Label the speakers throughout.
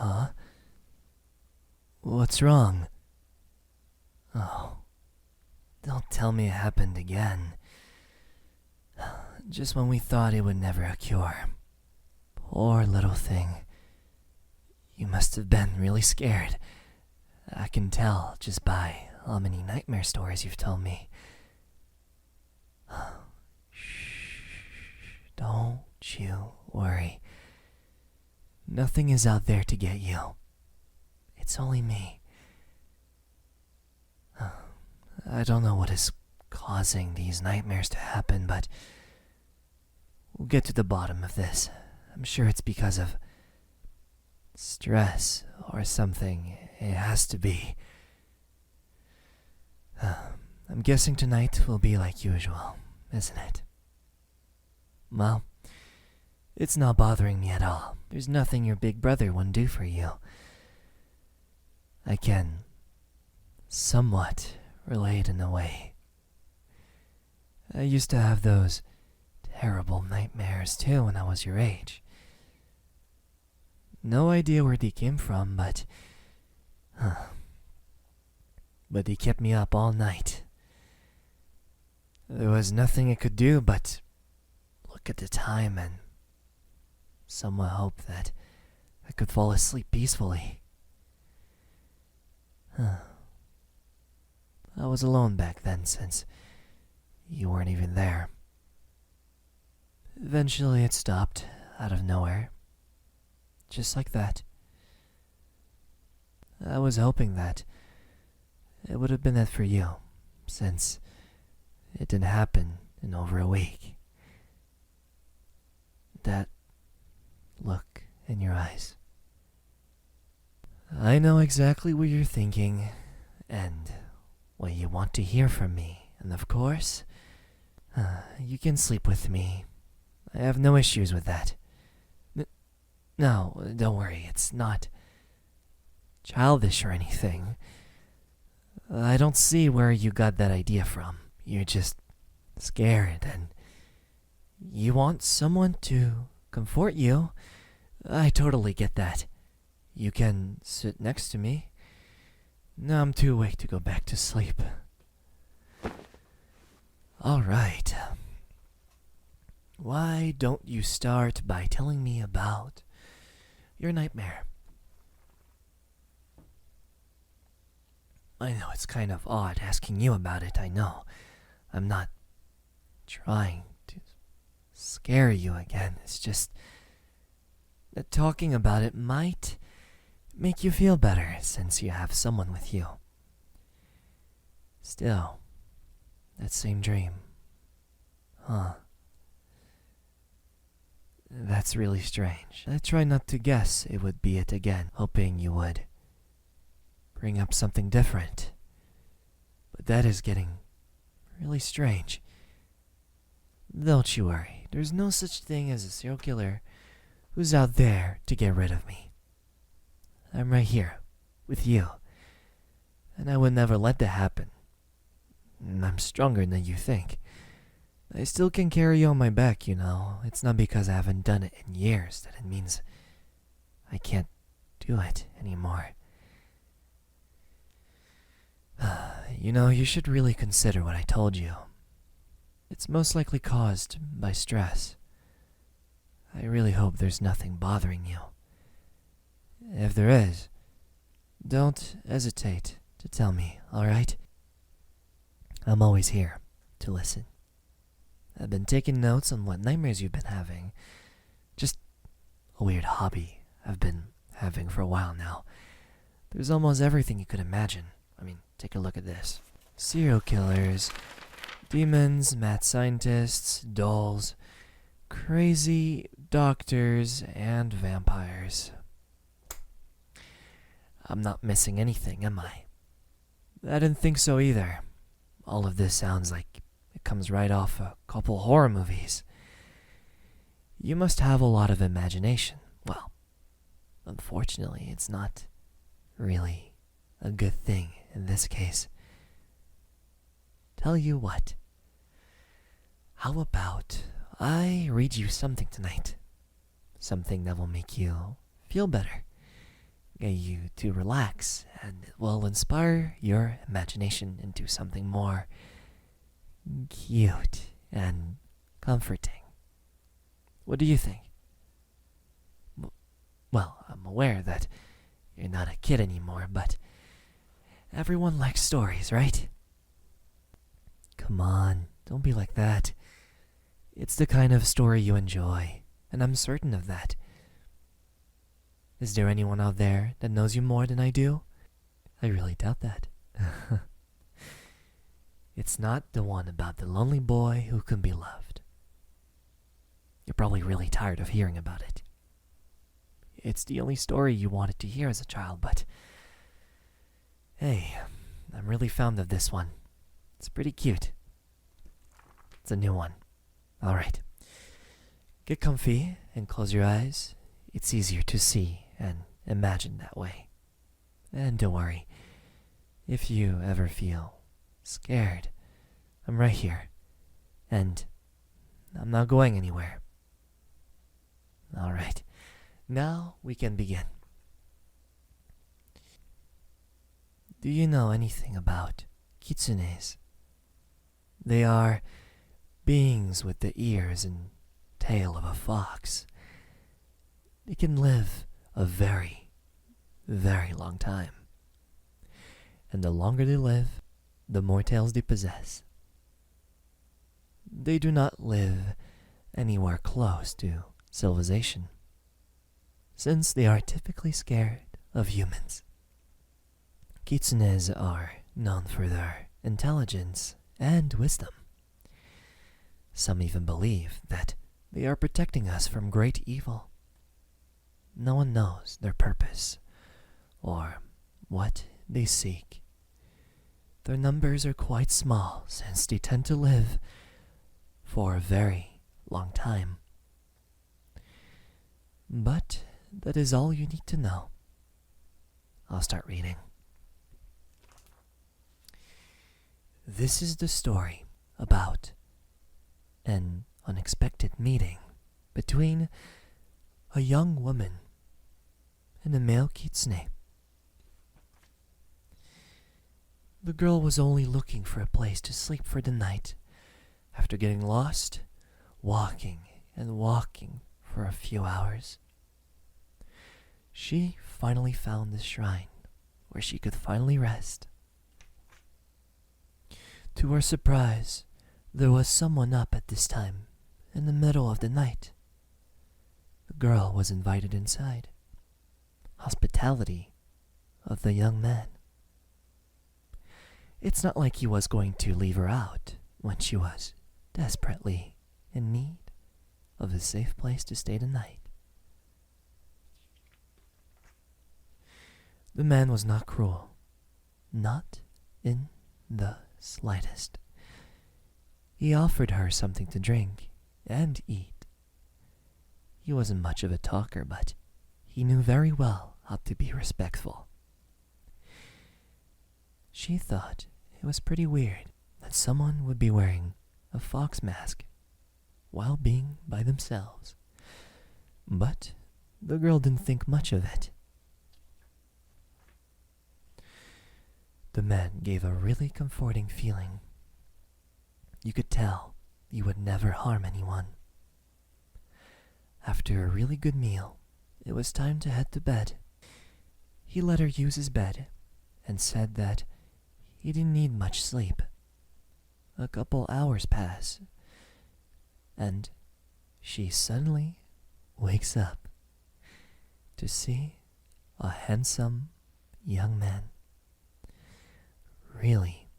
Speaker 1: Huh? What's wrong? Oh, don't tell me it happened again. Just when we thought it would never occur. Poor little thing. You must have been really scared. I can tell just by how many nightmare stories you've told me. Shh, don't you worry. Nothing is out there to get you. It's only me. I don't know what is causing these nightmares to happen, but we'll get to the bottom of this. I'm sure it's because of stress or something. It has to be. I'm guessing tonight will be like usual, isn't it? Well, it's not bothering me at all. There's nothing your big brother wouldn't do for you. I can somewhat relate in a way. I used to have those terrible nightmares too when I was your age. No idea where they came from, but they kept me up all night. There was nothing I could do but look at the time and somewhat hope that I could fall asleep peacefully. I was alone back then since you weren't even there. Eventually it stopped out of nowhere. Just like that. I was hoping that it would have been that for you, since it didn't happen in over a week. That look in your eyes. I know exactly what you're thinking, and what you want to hear from me, and of course, you can sleep with me. I have no issues with that. No, don't worry, it's not childish or anything. I don't see where you got that idea from. You're just scared and you want someone to comfort you. I totally get that. You can sit next to me. No, I'm too awake to go back to sleep. Alright. Why don't you start by telling me about your nightmare? I know it's kind of odd asking you about it, I know. I'm not trying to scare you again. It's just that talking about it might make you feel better since you have someone with you. Still, that same dream. Huh. That's really strange. I try not to guess it would be it again, hoping you would bring up something different. But that is getting really strange. Don't you worry, there's no such thing as a serial killer who's out there to get rid of me. I'm right here, with you. And I would never let that happen. I'm stronger than you think. I still can carry you on my back, you know. It's not because I haven't done it in years that it means I can't do it anymore. You know, you should really consider what I told you. It's most likely caused by stress. I really hope there's nothing bothering you. If there is, don't hesitate to tell me, alright? I'm always here to listen. I've been taking notes on what nightmares you've been having. Just a weird hobby I've been having for a while now. There's almost everything you could imagine. I mean, take a look at this. Serial killers, demons, mad scientists, dolls, crazy doctors, and vampires. I'm not missing anything, am I? I didn't think so either. All of this sounds like it comes right off a couple horror movies. You must have a lot of imagination. Well, unfortunately, it's not really a good thing in this case. Tell you what. How about I read you something tonight? Something that will make you feel better. get you to relax, and it will inspire your imagination into something more cute and comforting. What do you think? Well, I'm aware that you're not a kid anymore, but everyone likes stories, right? Come on, don't be like that. It's the kind of story you enjoy, and I'm certain of that. Is there anyone out there that knows you more than I do? I really doubt that. It's not the one about the lonely boy who can be loved. You're probably really tired of hearing about it. It's the only story you wanted to hear as a child, but hey, I'm really fond of this one. It's pretty cute. It's a new one. Alright. Get comfy and close your eyes. It's easier to see and imagine that way. And don't worry, if you ever feel scared, I'm right here. And I'm not going anywhere. Alright. Now we can begin. Do you know anything about kitsunes? They are beings with the ears and tail of a fox. They can live a very, very long time. And the longer they live, the more tails they possess. They do not live anywhere close to civilization, since they are typically scared of humans. Kitsunes are known for their intelligence and wisdom. Some even believe that they are protecting us from great evil. No one knows their purpose or what they seek. Their numbers are quite small since they tend to live for a very long time. But that is all you need to know. I'll start reading. This is the story about an unexpected meeting between a young woman and a male kitsune. The girl was only looking for a place to sleep for the night after getting lost, walking and walking for a few hours. She finally found the shrine where she could finally rest. To her surprise, there was someone up at this time in the middle of the night. The girl was invited inside. Hospitality of the young man. It's not like he was going to leave her out when she was desperately in need of a safe place to stay the night. The man was not cruel, not in the slightest. He offered her something to drink and eat. He wasn't much of a talker, but he knew very well how to be respectful. She thought it was pretty weird that someone would be wearing a fox mask while being by themselves, but the girl didn't think much of it. The man gave a really comforting feeling. You could tell he would never harm anyone. After a really good meal, it was time to head to bed. He let her use his bed and said that he didn't need much sleep. A couple hours pass, and she suddenly wakes up to see a handsome young man. Really,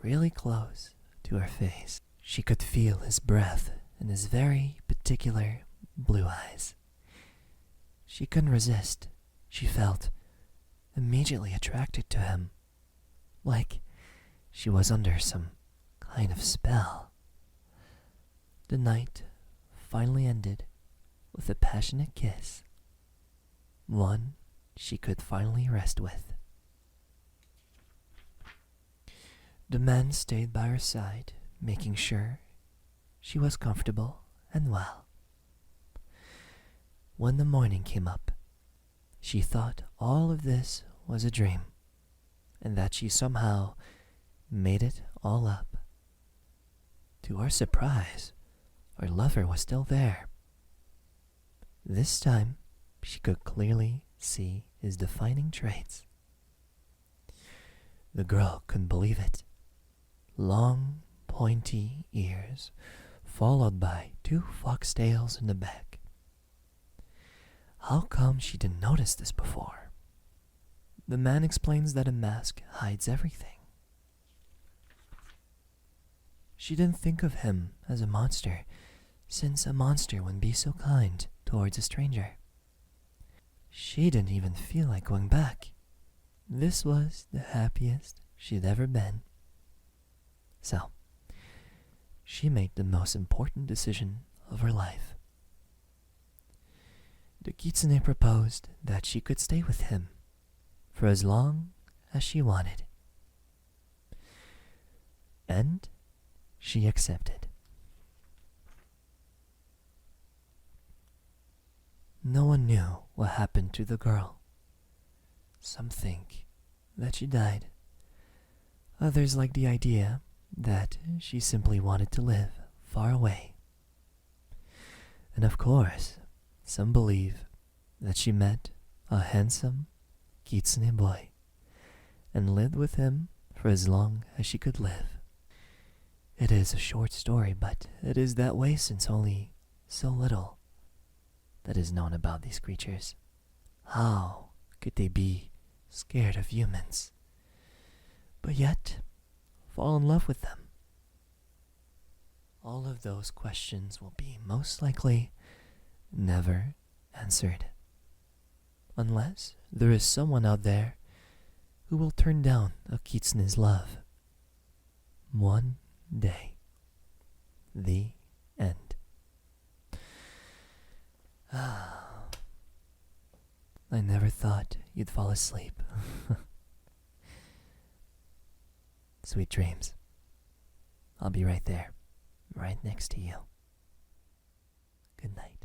Speaker 1: really close to her face. She could feel his breath in his very particular blue eyes. She couldn't resist. She felt immediately attracted to him, like she was under some kind of spell. The night finally ended with a passionate kiss, one she could finally rest with. The man stayed by her side, making sure she was comfortable and well. When the morning came up, She thought all of this was a dream, and that she somehow made it all up. To her surprise, her lover was still there. This time, she could clearly see his defining traits. The girl couldn't believe it. Long, pointy ears, followed by 2 foxtails in the back. How come she didn't notice this before? The man explains that a mask hides everything. She didn't think of him as a monster, since a monster wouldn't be so kind towards a stranger. She didn't even feel like going back. This was the happiest she'd ever been. So, she made the most important decision of her life. The kitsune proposed that she could stay with him for as long as she wanted. And she accepted. No one knew what happened to the girl. Some think that she died. Others like the idea that she simply wanted to live far away. And of course, some believe that she met a handsome kitsune boy and lived with him for as long as she could live. It is a short story, but it is that way since only so little that is known about these creatures. How could they be scared of humans, but yet fall in love with them? All of those questions will be most likely never answered, unless there is someone out there who will turn down a kitsune's love. One day. The end. I never thought you'd fall asleep. Sweet dreams. I'll be right there, right next to you. Good night.